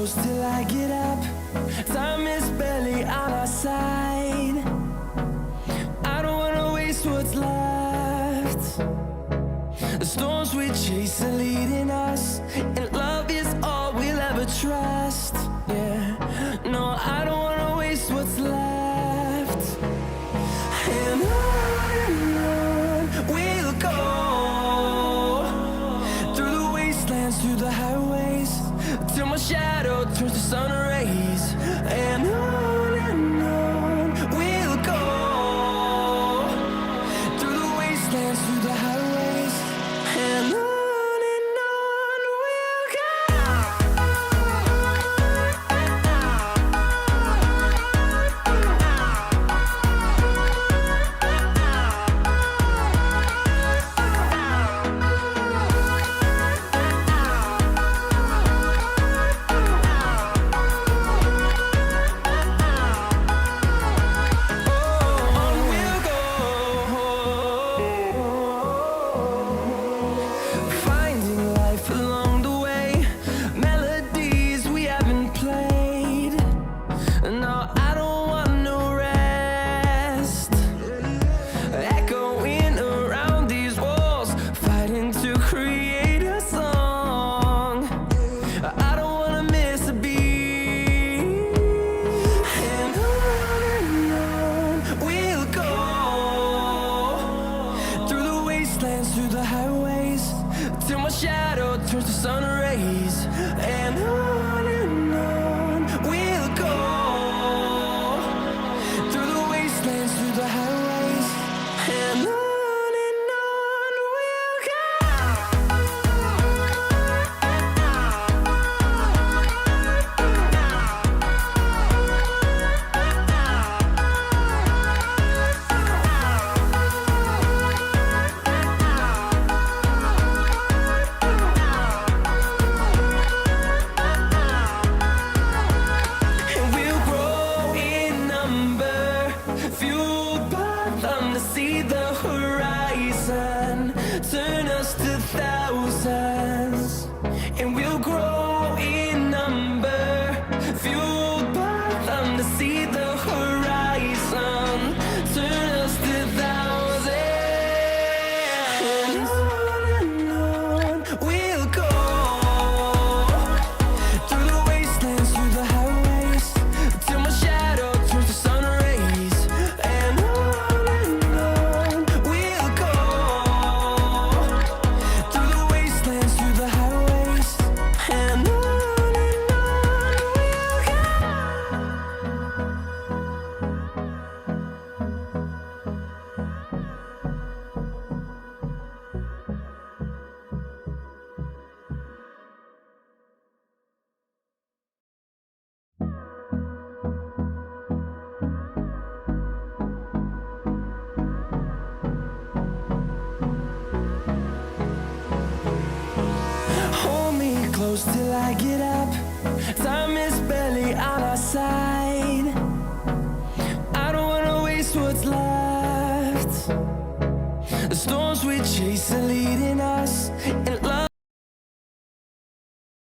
close till I get up. Time is barely on our side. I don't wanna waste what's left. The storms we chase are leading us, and love is all we'll ever trust. Yeah, no, I don't wanna waste what's left. And on we'll go, through the wastelands, through the highways, till my shadow turns to sun rays. And on we'll go, through the wastelands, through the highways, and on we'll go. Finding life along the way, melodies we haven't played. No, I don't want no rest. Echoing around these walls, fighting to create a song. I don't wanna miss a beat. And on we'll go, through the wastelands, through the highways, till my shadow turns to sun rays. And on we'll go, through the wastelands, through the highways, and on we'll go. And we'll grow in number, fueled by them to see the horizon, turn us to thousands. And we'll grow in number, fueled by them to see the horizon, turn us to thousands. And on we'll go, through the wastelands, through the highways, till my shadow turns to sun rays. And on we'll go, through the wastelands, through the highways, and on we'll go. Hold me close till I get up.